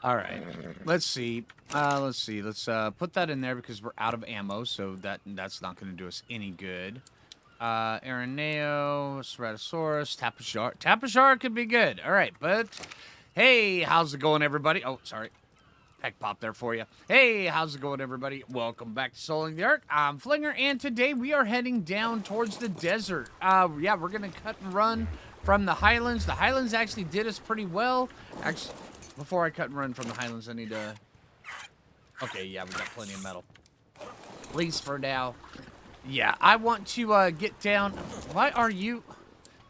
All right. Let's see. Let's put that in there because we're out of ammo, so that's not going to do us any good. Araneo, Ceratosaurus, Tapashar. Tapashar could be good. All right, but hey, how's it going, everybody? Oh, sorry. Heck pop there for you. Hey, how's it going, everybody? Welcome back to Soling the Ark. I'm Phlinger, and today we are heading down towards the desert. Yeah, we're going to cut and run from the Highlands. The Highlands actually did us pretty well. Actually, before I cut and run from the Highlands, I need to... Okay, yeah, we got plenty of metal. At least for now. Yeah, I want to get down... Why are you...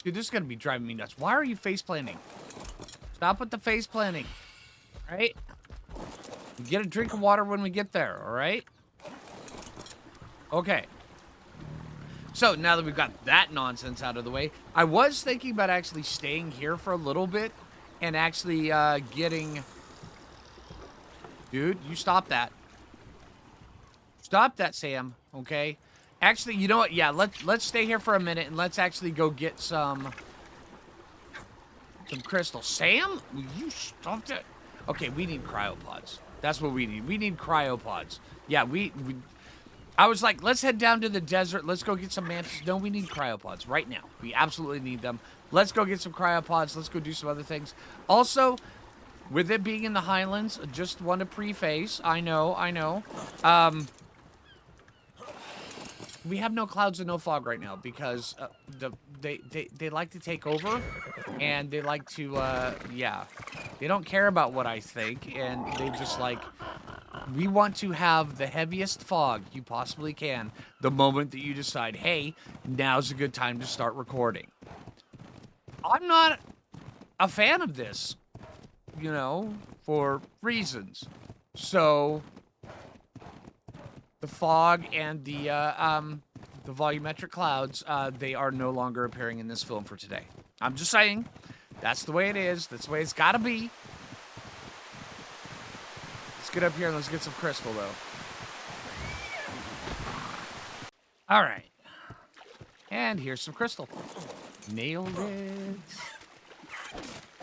Dude, this is going to be driving me nuts. Why are you face planting? Stop with the face planting. All right? Get a drink of water when we get there, all right? Okay. So, now that we've got that nonsense out of the way, I was thinking about actually staying here for a little bit and actually getting... Dude, you stop that. Stop that, Sam, okay? Actually, you know what? Yeah, let's stay here for a minute and let's actually go get some crystals. Sam, will you stop that? Okay, we need cryopods. That's what we need. We need cryopods. Yeah, I was like, let's head down to the desert. Let's go get some mantis. No, we need cryopods right now. We absolutely need them. Let's go get some cryopods. Let's go do some other things. Also, with it being in the Highlands, just want to preface. I know. We have no clouds and no fog right now because they like to take over, and they like to yeah, they don't care about what I think, and they just like, we want to have the heaviest fog you possibly can the moment that you decide, hey, now's a good time to start recording. I'm not a fan of this, you know, for reasons. So the fog and the volumetric clouds, they are no longer appearing in this film for today. I'm just saying, that's the way it is. That's the way it's got to be. Let's get up here and let's get some crystal, though. All right. And here's some crystal. Nailed it.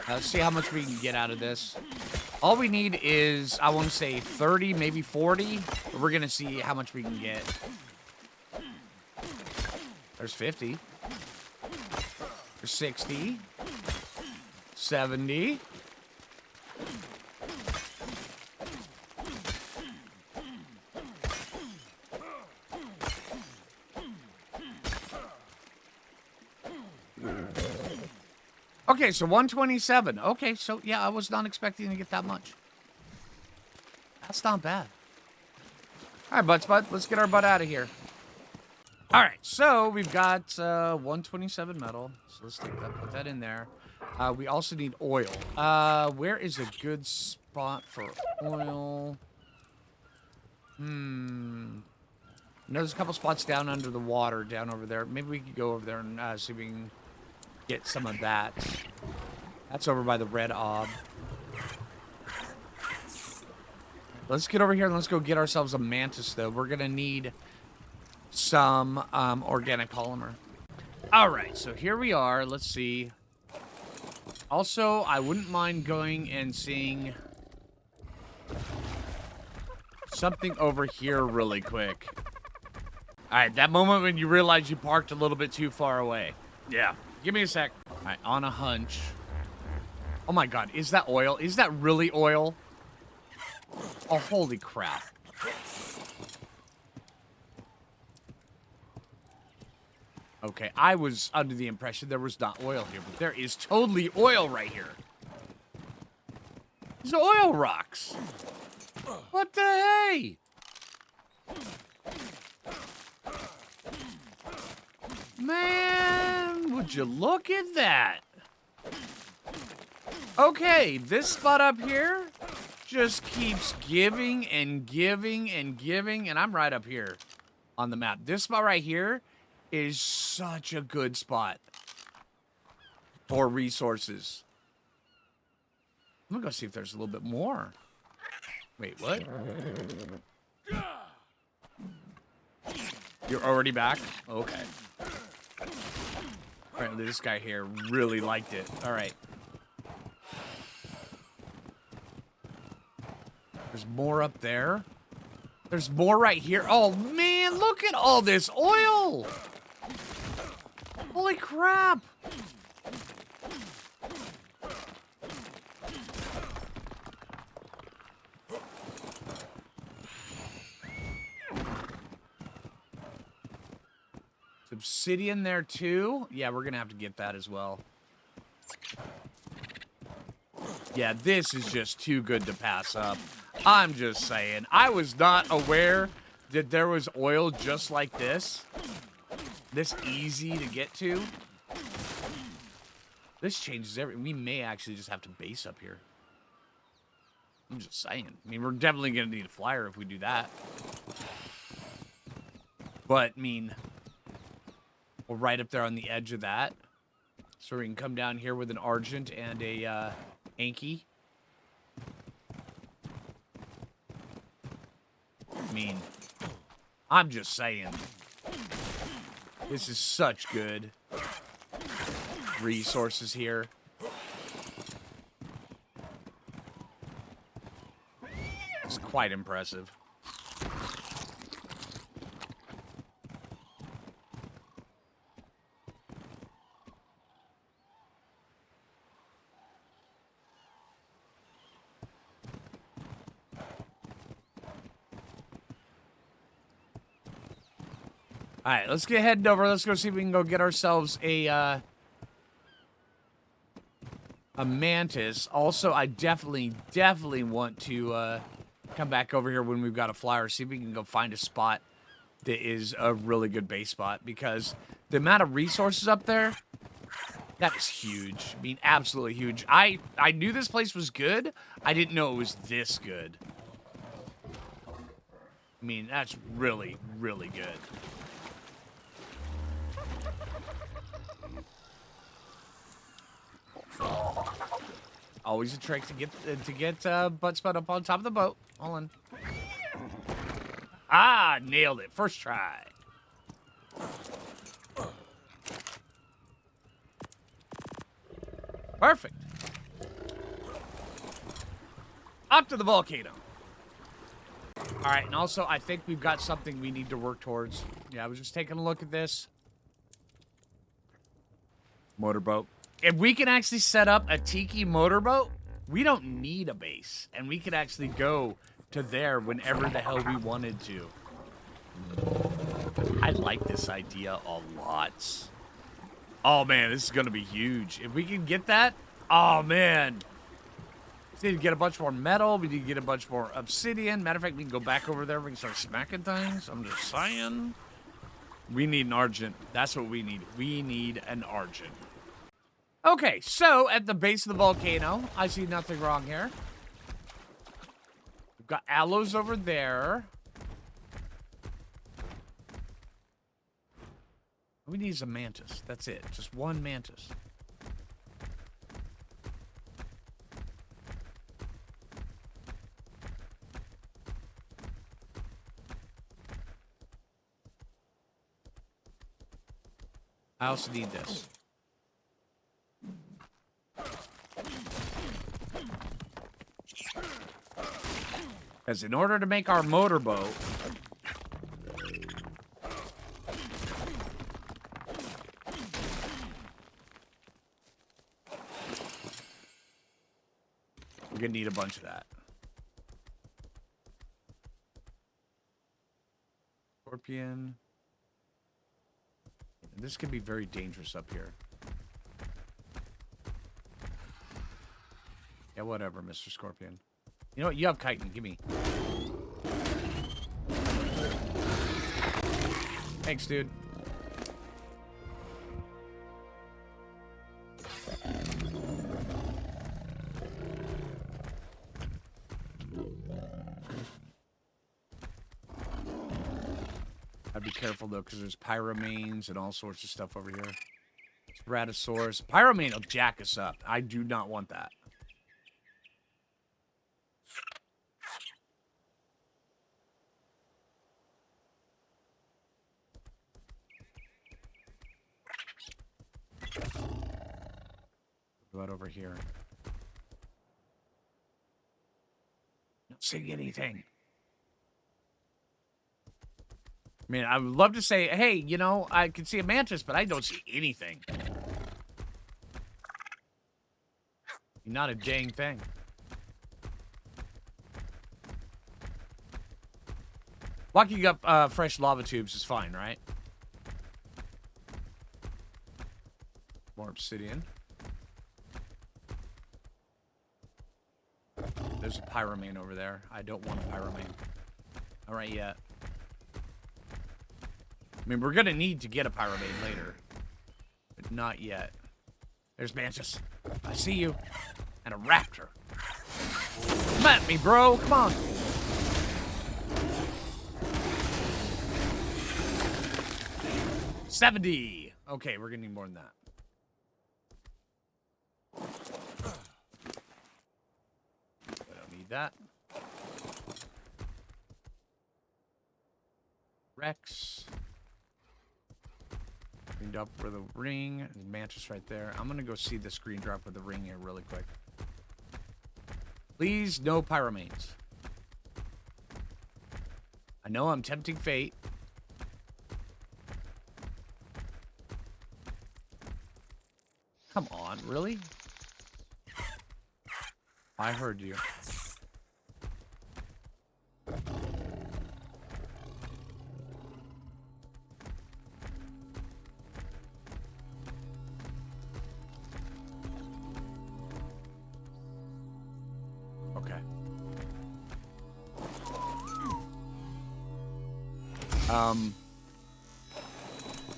Let's see how much we can get out of this. All we need is, I want to say 30, maybe 40. But we're going to see how much we can get. There's 50. There's 60. 70. Okay, so 127. Okay, so yeah, I was not expecting to get that much. That's not bad. All right, bud, let's get our butt out of here. All right, so we've got 127 metal. So let's take that, put that in there. We also need oil. Where is a good spot for oil? There's a couple spots down under the water, down over there. Maybe we could go over there and see if we can get some of that. That's over by the red ob. Let's get over here and let's go get ourselves a mantis, though. We're going to need some organic polymer. All right, so here we are. Let's see. Also, I wouldn't mind going and seeing something over here really quick. All right, that moment when you realize you parked a little bit too far away. Yeah, give me a sec. All right, on a hunch. Oh my God, is that oil? Is that really oil? Oh, holy crap. Okay, I was under the impression there was not oil here, but there is totally oil right here. These are oil rocks. What the hey? Man, would you look at that? Okay, this spot up here just keeps giving and giving and giving, and I'm right up here on the map. This spot right here is such a good spot for resources. I'm gonna go see if there's a little bit more. Wait, what? You're already back? Okay. Apparently this guy here really liked it. All right. There's more up there. There's more right here. Oh, man, look at all this oil. Holy crap. Obsidian there too. Yeah, we're gonna have to get that as well. Yeah, this is just too good to pass up. I'm just saying. I was not aware that there was oil just like this. This easy to get to. This changes everything. We may actually just have to base up here. I'm just saying. I mean, we're definitely gonna need a flyer if we do that. But, I mean, we're right up there on the edge of that. So we can come down here with an Argent and a Anki. I mean, I'm just saying. This is such good resources here. It's quite impressive. All right, let's get heading over. Let's go see if we can go get ourselves a mantis. Also, I definitely want to come back over here when we've got a flyer. See if we can go find a spot that is a really good base spot, because the amount of resources up there, that is huge. I mean, absolutely huge. I knew this place was good. I didn't know it was this good. I mean, that's really, really good. Always a trick to get butt spud up on top of the boat. Hold on. Ah, nailed it. First try. Perfect. Up to the volcano. All right, and also I think we've got something we need to work towards. Yeah, I was just taking a look at this. Motorboat. If we can actually set up a tiki motorboat, we don't need a base. And we can actually go to there whenever the hell we wanted to. I like this idea a lot. Oh, man, this is going to be huge. If we can get that, oh, man. We need to get a bunch more metal. We need to get a bunch more obsidian. Matter of fact, we can go back over there. We can start smacking things. I'm just saying. We need an Argent. That's what we need. We need an Argent. Okay, so at the base of the volcano, I see nothing wrong here. We've got aloes over there. We need is a mantis. That's it. Just one mantis. I also need this. Because in order to make our motorboat, we're going to need a bunch of that. Scorpion. This could be very dangerous up here. Yeah, whatever, Mr. Scorpion. You know what? You have chitin. Give me. Thanks, dude. I'd be careful, though, because there's pyromanes and all sorts of stuff over here. Stratosaurus. Pyromane will jack us up. I do not want that. What about over here? No, don't see anything. I mean, I would love to say, hey, you know, I can see a mantis, but I don't see anything. Not a dang thing. Walking up fresh lava tubes is fine, right? More obsidian. There's a pyromane over there. I don't want a pyromane. All right, yet. I mean, we're going to need to get a pyromane later. But not yet. There's Mantis. I see you. And a raptor. Come at me, bro. Come on. $70. Okay, we're going to need more than that. I don't need that. Rex. Cleaned up with a ring. There's Mantis right there. I'm going to go see the screen drop with the ring here really quick. Please, no pyromanes. I know I'm tempting fate. Come on, really? I heard you. Okay.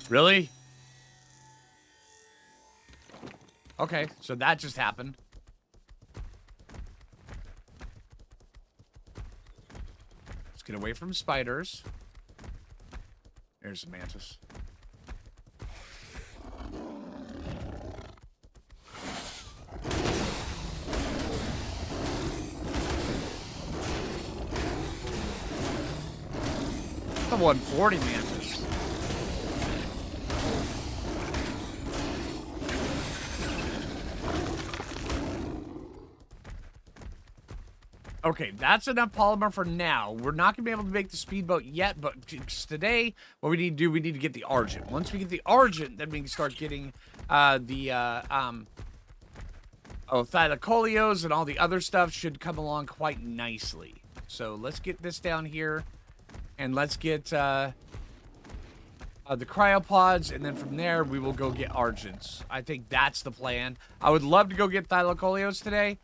Really? Okay, so that just happened. Let's get away from spiders. There's a mantis. The 140 mantis. Okay, that's enough polymer for now. We're not going to be able to make the speedboat yet, but today, what we need to do, we need to get the Argent. Once we get the Argent, then we can start getting Thylacolios and all the other stuff should come along quite nicely. So let's get this down here, and let's get the cryopods, and then from there, we will go get Argents. I think that's the plan. I would love to go get Thylacolios today,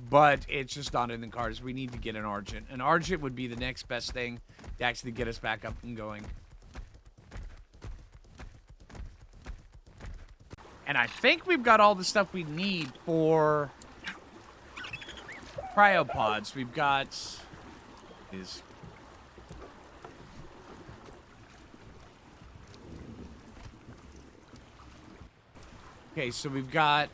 but it's just not in the cards. We need to get an Argent. An Argent would be the next best thing to actually get us back up and going. And I think we've got all the stuff we need for cryopods. We've got is okay, so we've got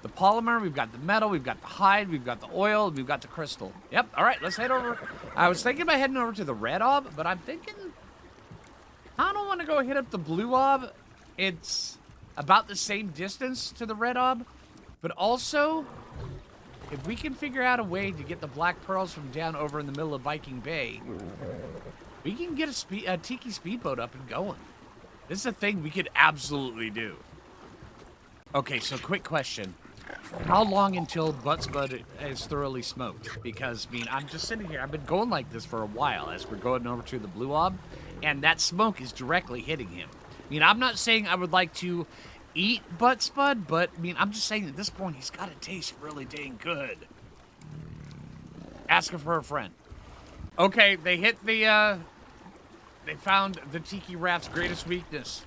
the polymer, we've got the metal, we've got the hide, we've got the oil, we've got the crystal. Yep, all right, let's head over. I was thinking about heading over to the red ob, but I'm thinking I don't want to go hit up the blue ob. It's about the same distance to the red ob, but also, if we can figure out a way to get the black pearls from down over in the middle of Viking Bay, we can get a tiki speedboat up and going. This is a thing we could absolutely do. Okay, so quick question. How long until Buttsbud is thoroughly smoked? Because, I mean, I'm just sitting here. I've been going like this for a while as we're going over to the blue ob, and that smoke is directly hitting him. I mean, I'm not saying I would like to eat Buttsbud, but, I mean, I'm just saying at this point, he's got to taste really dang good. Asking for a friend. Okay, they hit the, they found the Tiki Raft's greatest weakness.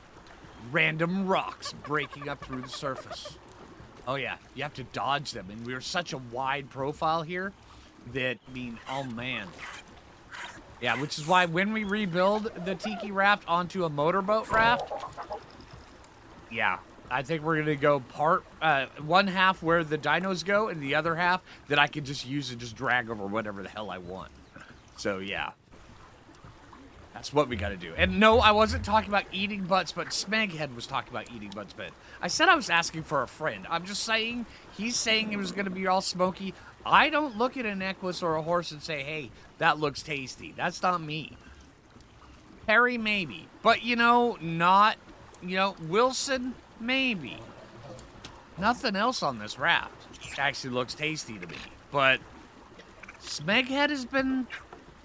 Random rocks breaking up through the surface. Oh yeah, you have to dodge them, and we're such a wide profile here that, I mean, oh man. Yeah, which is why when we rebuild the Tiki Raft onto a motorboat raft, yeah, I think we're gonna go one half where the dinos go, and the other half that I can just use and just drag over whatever the hell I want. So yeah. That's what we got to do. And no, I wasn't talking about eating butts, but Smeghead was talking about eating butts. But I said I was asking for a friend. I'm just saying, he's saying it was going to be all smoky. I don't look at an Equus or a horse and say, hey, that looks tasty. That's not me. Harry, maybe. But, you know, not, you know, Wilson, maybe. Nothing else on this raft actually looks tasty to me. But Smeghead has been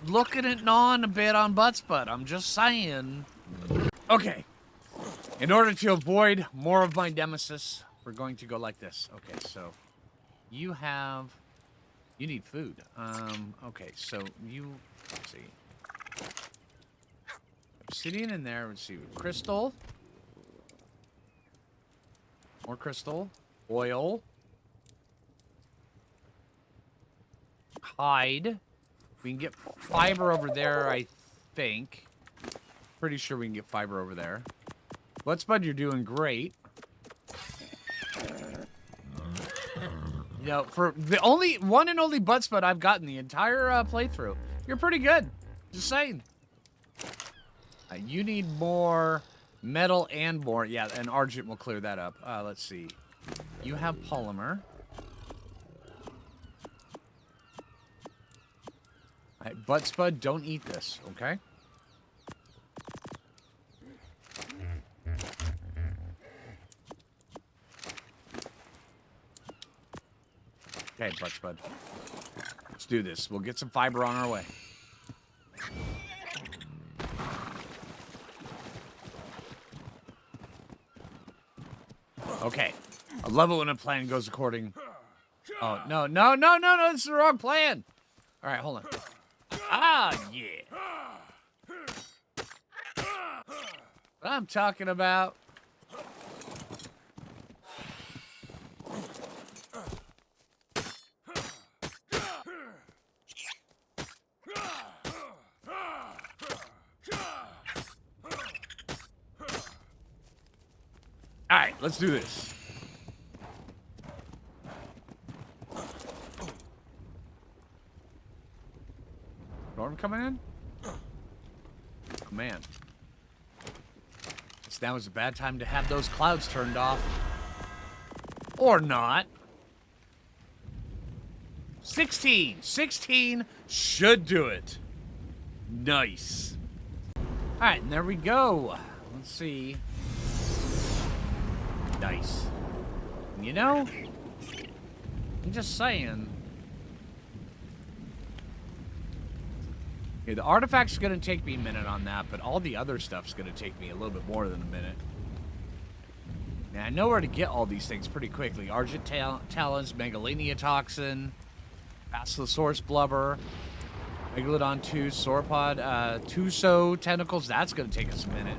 looking at gnawing a bit on Butts Butt. I'm just saying. Okay. In order to avoid more of my nemesis, we're going to go like this. Okay, so you have... You need food. Okay, so you... Let's see. Obsidian in there. Let's see. Crystal. More crystal. Oil. Hide. We can get fiber over there, I think. Pretty sure we can get fiber over there. Let's Bud, you're doing great. You know, for the only one and only butt spud I've gotten the entire playthrough, you're pretty good. Just saying. You need more metal and more. Yeah, and Argent will clear that up. Let's see. You have polymer. All right, butt spud, don't eat this, okay? Okay, butt spud. Let's do this. We'll get some fiber on our way. Okay. I love it when a plan goes according... Oh, no, no, no, no, no, this is the wrong plan. All right, hold on. Ah, yeah. What I'm talking about. All right, let's do this. Storm coming in? Oh, man. Guess now is a bad time to have those clouds turned off. Or not. 16. 16 should do it. Nice. All right, and there we go. Let's see. Nice. You know, I'm just saying. Okay, the artifact's going to take me a minute on that, but all the other stuff's going to take me a little bit more than a minute. Now, I know where to get all these things pretty quickly. Argent Talons, Megalania Toxin, Basilosaurus Blubber, Megalodon 2, Sauropod, Tuso Tentacles. That's going to take us a minute.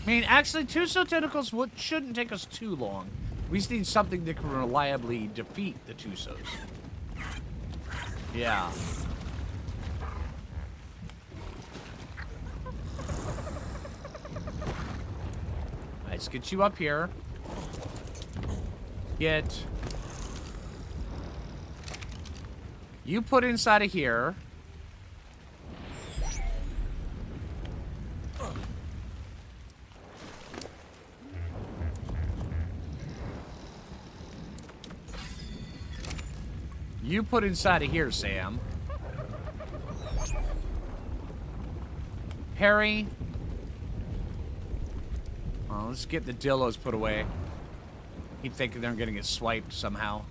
I mean, actually, Tuso Tentacles shouldn't take us too long. We just need something that can reliably defeat the Tusos. Yeah. Let's get you up here. Get... You put inside of here. You put inside of here, Sam. Harry. Oh, let's get the dillos put away. Keep thinking they're gonna get swiped somehow.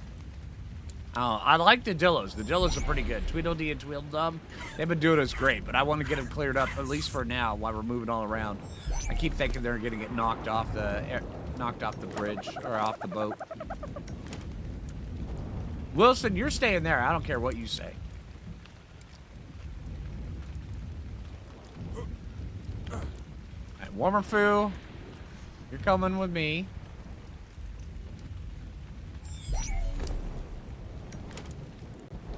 Oh, I like the dillos. The dillos are pretty good. Tweedledee and Tweedledum, they've been doing us great, but I want to get them cleared up, at least for now, while we're moving all around. I keep thinking they're gonna get knocked off the bridge, or off the boat. Wilson, you're staying there. I don't care what you say. All right, Warmer Phoo, you're coming with me.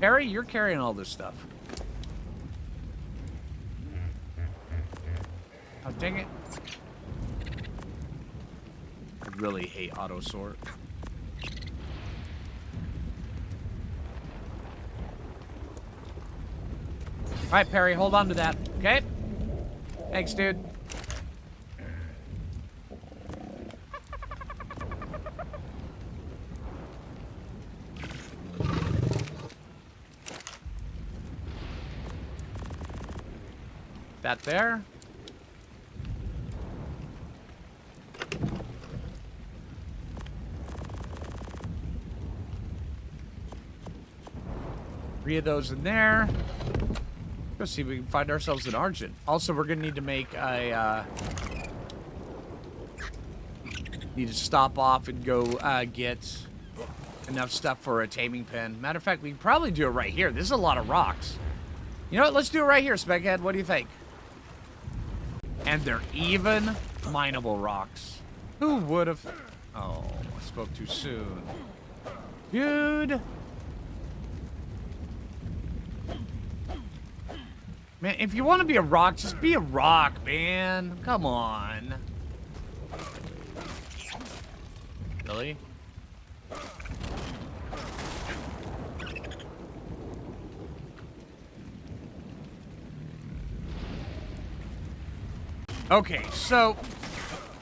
Harry, you're carrying all this stuff. Oh, dang it. I really hate auto sort. right, Perry, hold on to that. Okay? Thanks, dude. That there. Three of those in there. Let's see if we can find ourselves an Argent. Also, we're gonna need to make a need to stop off and go get enough stuff for a taming pen. Matter of fact, we can probably do it right here. This is a lot of rocks. You know what? Let's do it right here, Speghead. What do you think? And they're even mineable rocks. Who would have... Oh, I spoke too soon. Dude. Man, if you want to be a rock, just be a rock, man. Come on. Really? Okay, so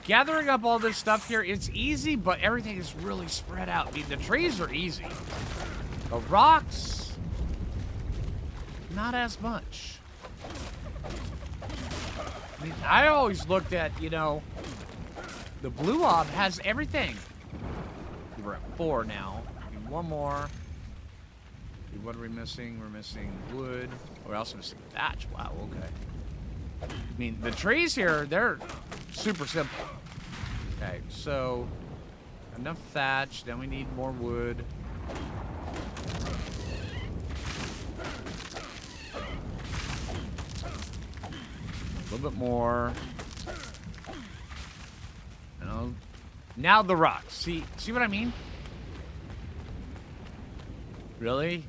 gathering up all this stuff here, it's easy, but everything is really spread out. I mean, the trees are easy. The rocks, not as much. I mean, I always looked at, you know, the blue ob has everything. We're at 4 now. Need one more. What are we missing? We're missing wood. We're also missing thatch. Wow, okay. I mean, the trees here, they're super simple. Okay, so enough thatch. Then we need more wood. A little bit more. Now the rocks. See what I mean? Really?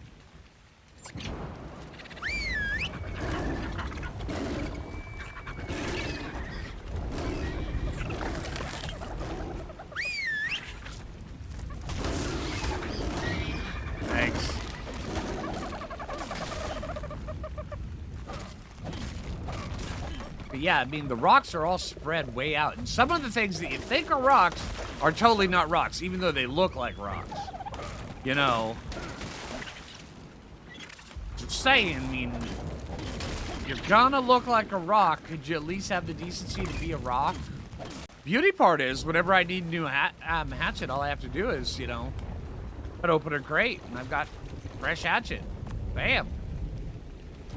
Thanks. But yeah, I mean, the rocks are all spread way out. And some of the things that you think are rocks are totally not rocks, even though they look like rocks. You know? Just saying, I mean, you're gonna look like a rock. Could you at least have the decency to be a rock? Beauty part is, whenever I need a new hatchet, all I have to do is, you know, I'd open a crate, and I've got fresh hatchet. Bam.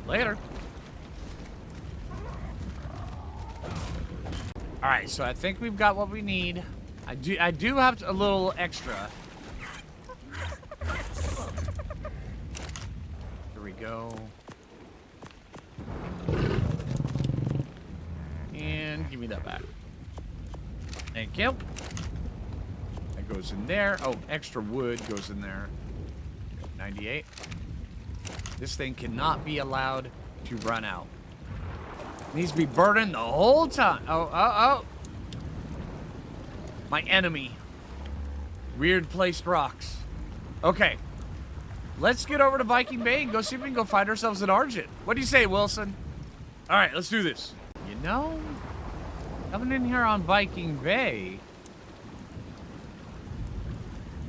Later. All right, so I think we've got what we need. I do have a little extra. Here we go. And give me that back. Thank you. That goes in there. Oh, extra wood goes in there. 98. This thing cannot be allowed to run out. Needs to be burning the whole time. Oh. My enemy. Weird placed rocks. Okay. Let's get over to Viking Bay and go see if we can go find ourselves an Argent. What do you say, Wilson? All right, let's do this. You know, coming in here on Viking Bay,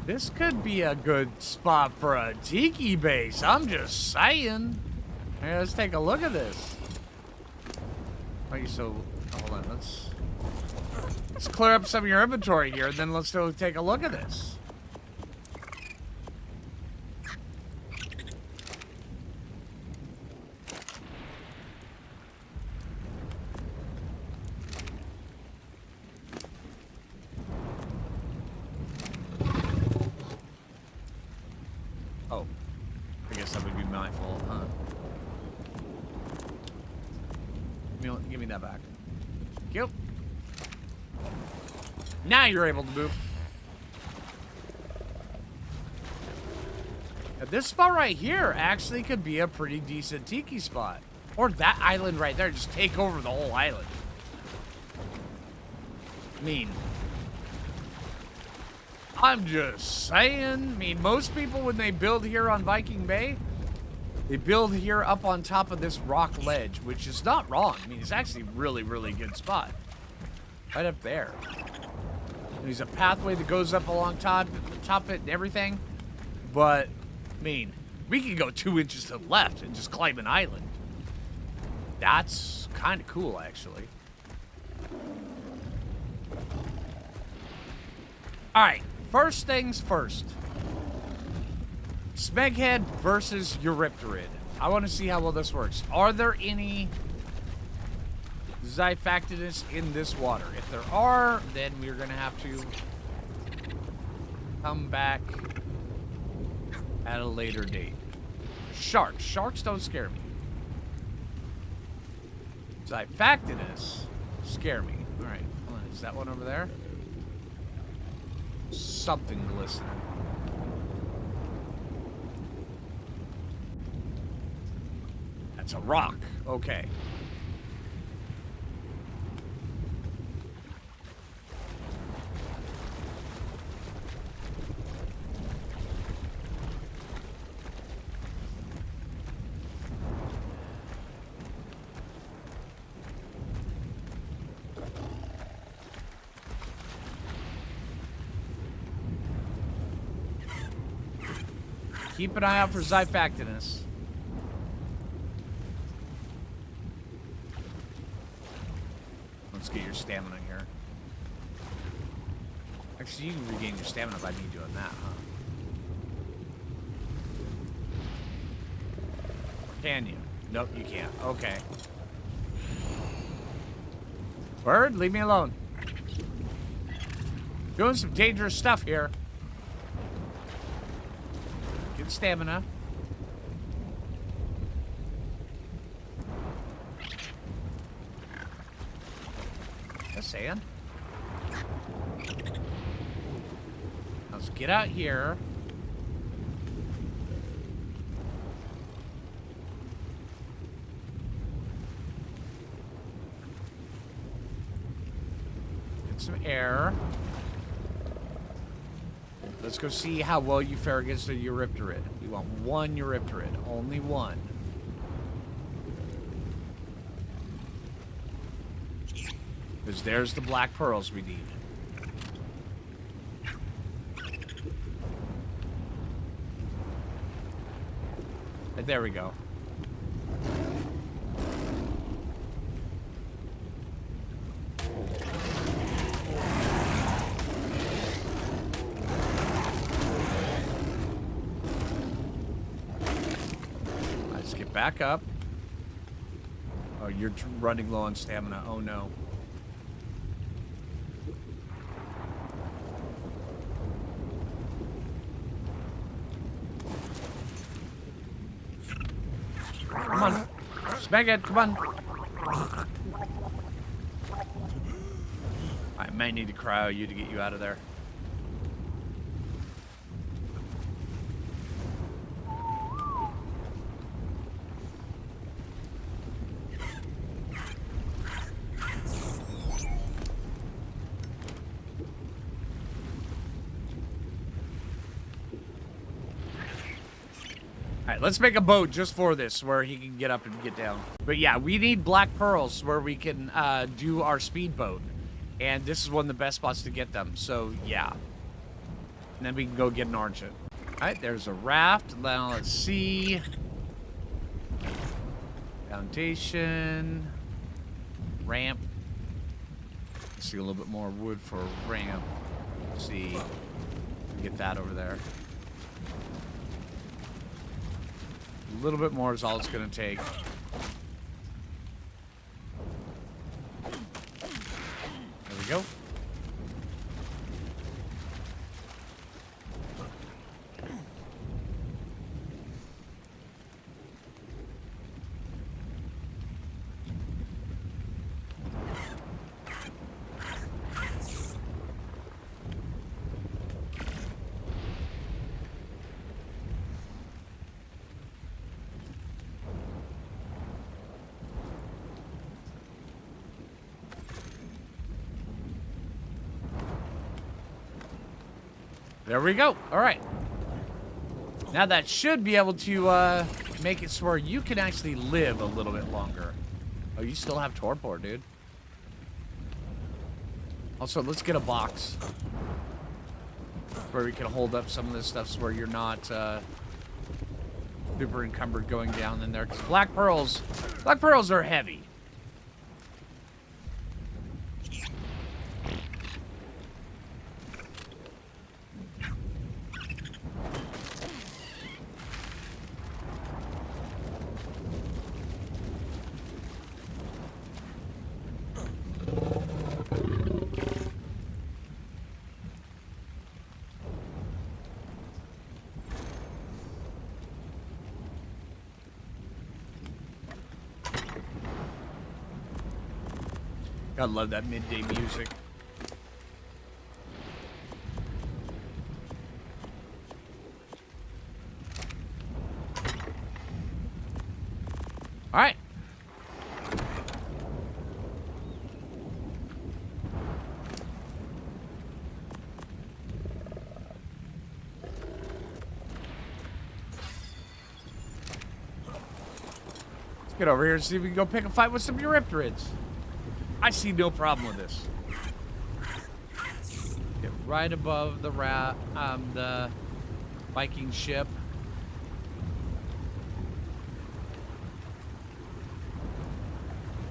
this could be a good spot for a tiki base. I'm just saying. Hey, let's take a look at this. Okay, so hold on. Let's clear up some of your inventory here, and then let's go take a look at this. Oh, I guess I would be mindful, huh? Give me that back. Yep. Now you're able to move. Now, this spot right here actually could be a pretty decent tiki spot. Or that island right there. Just take over the whole island. I mean, I'm just saying. I mean, most people when they build here on Viking Bay, They build here up on top of this rock ledge, which is not wrong. I mean, it's actually a really, really good spot. Right up there. There's a pathway that goes up along top of it and everything. But, I mean, we can go 2 inches to the left and just climb an island. That's kind of cool, actually. Alright, first things first. Smeghead versus Eurypterid. I want to see how well this works. Are there any Xiphactinus in this water? If there are, then we're going to have to come back at a later date. Sharks. Sharks don't scare me. Xiphactinus scare me. Alright, is that one over there? Something glistening. That's a rock. Okay. Keep an eye out for Xiphactinus. Let's get your stamina here. Actually, you can regain your stamina by me doing that, huh? Can you? Nope, you can't. Okay. Bird, leave me alone. Doing some dangerous stuff here. Get stamina. Just saying. Let's get out here. Get some air. Let's go see how well you fare against a Eurypterid. We want one Eurypterid. Only one. Because there's the black pearls we need. And there we go. Let's get back up. Oh, you're running low on stamina. Oh no. Come on. Smeghead, come on. I may need to cryo you to get you out of there. Alright, let's make a boat just for this, where he can get up and get down. But yeah, we need black pearls where we can do our speedboat. And this is one of the best spots to get them, so yeah. And then we can go get an orange. Alright, there's a raft. Now let's see. Foundation. Ramp. Let's see a little bit more wood for a ramp. Let's see. Get that over there. A little bit more is all it's going to take. There we go. There we go. All right. Now that should be able to make it so where you can actually live a little bit longer. Oh, you still have torpor, dude. Also, let's get a box where we can hold up some of this stuff so where you're not super encumbered going down in there. Because black pearls are heavy. I love that midday music. All right. Let's get over here and see if we can go pick a fight with some Eurypterids. I see no problem with this. Get right above the Viking ship.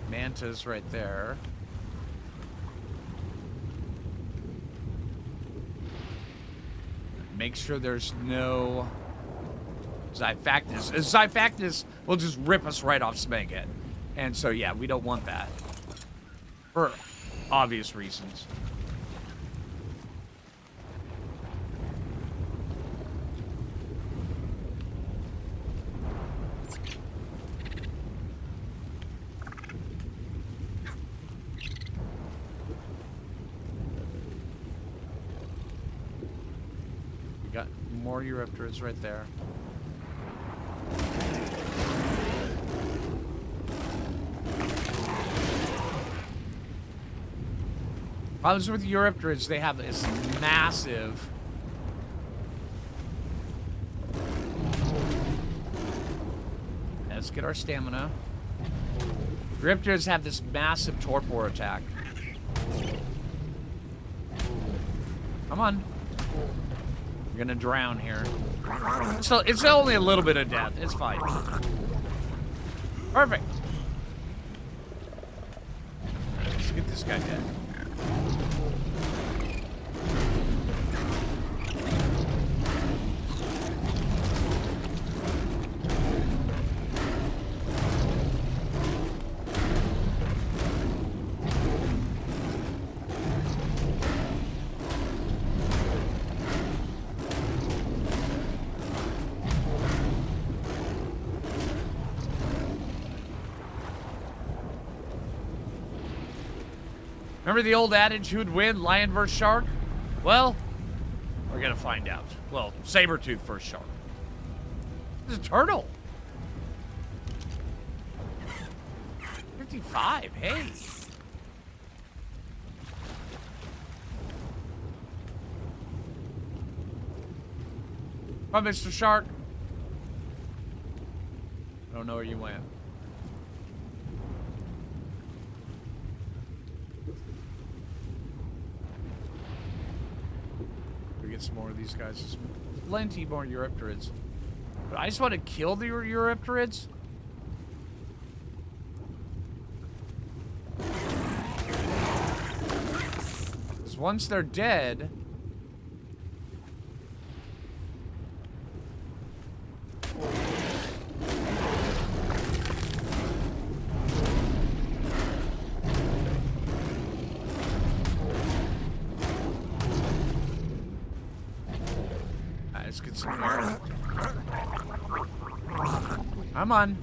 Manta's right there. Make sure there's no Xiphactus. Xiphactus will just rip us right off Smeghead. And so, yeah, we don't want that. For obvious reasons. We got more Eurypterids right there. Problems with Eurypterids, they have this massive... Let's get our stamina. Eurypterids have this massive torpor attack. Come on. We're gonna drown here. So it's only a little bit of death. It's fine. Perfect. Let's get this guy dead. Remember the old adage, who'd win, lion versus shark? Well, we're gonna find out. Well, saber-tooth versus shark. This is a turtle. 55, hey. Come on, Mr. Shark. I don't know where you went. Get some more of these guys. There's plenty more Eurypterids. But I just want to kill the Eurypterids. Because once they're dead... Let's get some air. Come on.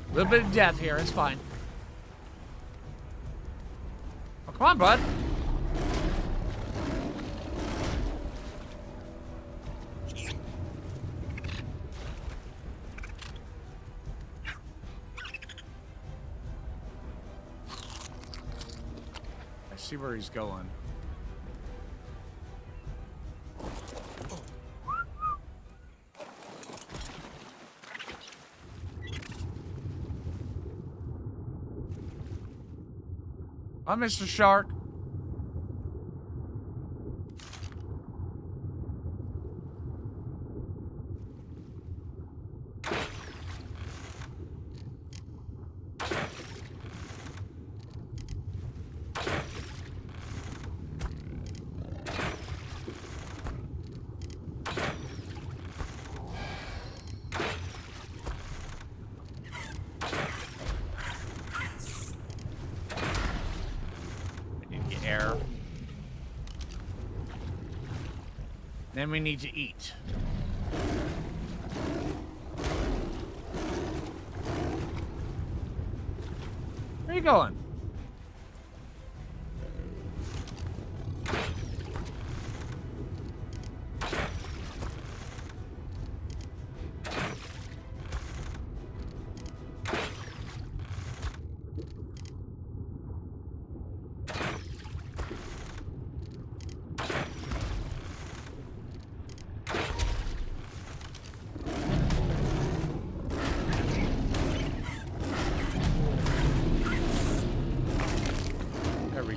A little bit of death here, it's fine. Oh, come on, bud. See where he's going. Hi, Mr. Shark. Air. Then we need to eat. Where are you going?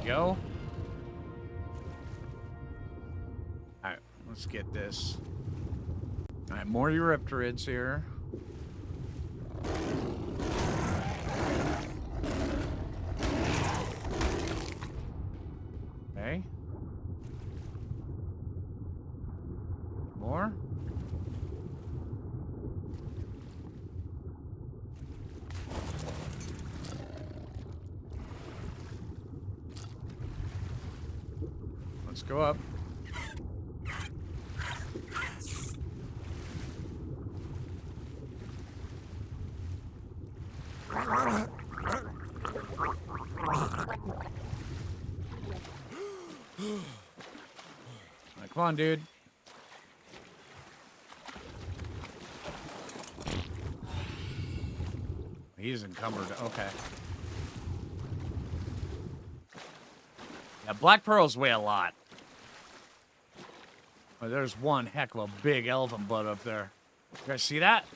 Go. All right, let's get this. All right, more Eurypterids here. Okay. More. Let's go up. Come on, dude. He's encumbered. Okay. Yeah, black pearls weigh a lot. Oh, there's one heck of a big elephant butt up there. You guys see that?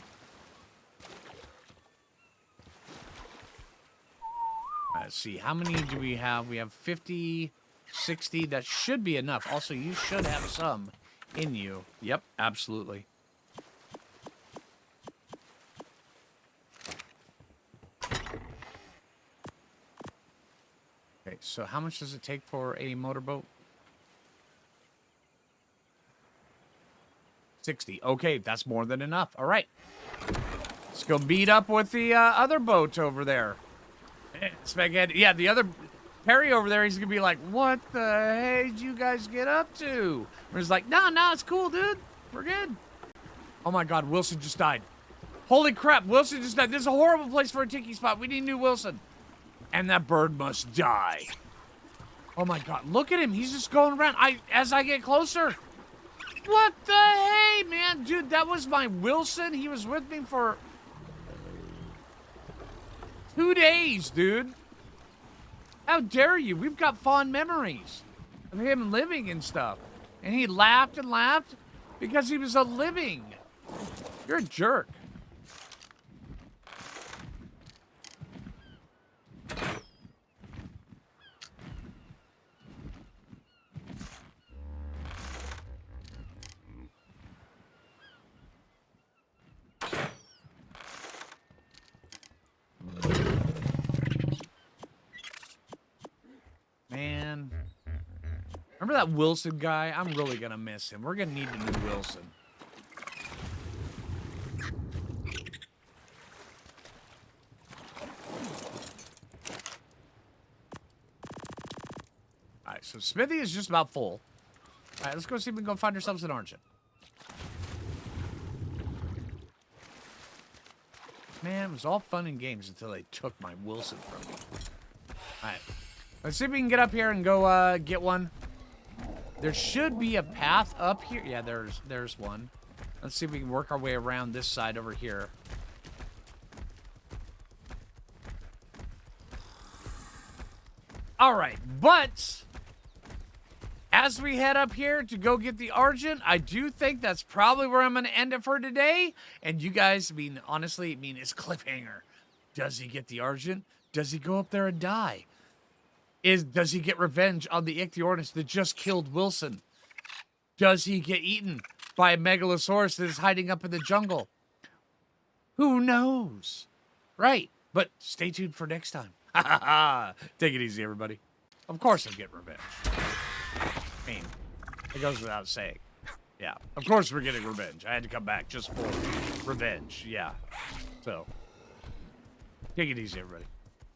Let's see. How many do we have? We have 50, 60. That should be enough. Also, you should have some in you. Yep, absolutely. Okay, so how much does it take for a motorboat? 60. Okay, that's more than enough. All right. Let's go meet up with the other boat over there. Spaghetti. Yeah, the other Perry over there, he's going to be like, what the hey did you guys get up to? And he's like, no, it's cool, dude. We're good. Oh, my God. Wilson just died. Holy crap. Wilson just died. This is a horrible place for a tiki spot. We need new Wilson. And that bird must die. Oh, my God. Look at him. He's just going around. As I get closer. What the hey, man? Dude, that was my Wilson. He was with me for 2 days, dude. How dare you? We've got fond memories of him living and stuff. And he laughed and laughed because he was a living. You're a jerk. Man. Remember that Wilson guy? I'm really going to miss him. We're going to need a new Wilson. Alright, so Smithy is just about full. Alright, let's go see if we can go find ourselves an Argent. Man, it was all fun and games until they took my Wilson from me. Alright. Let's see if we can get up here and go get one. There should be a path up here. Yeah, there's one. Let's see if we can work our way around this side over here. All right, but as we head up here to go get the Argent, I do think that's probably where I'm going to end it for today. And you guys, honestly, it's cliffhanger. Does he get the Argent? Does he go up there and die? does he get revenge on the Ichthyornis that just killed Wilson? Does he get eaten by a megalosaurus that is hiding up in the jungle? Who knows? Right. But stay tuned for next time. Take it easy, everybody. Of course I'm getting revenge. I mean, it goes without saying. Yeah, of course we're getting revenge. I had to come back just for revenge. Yeah. So, take it easy, everybody.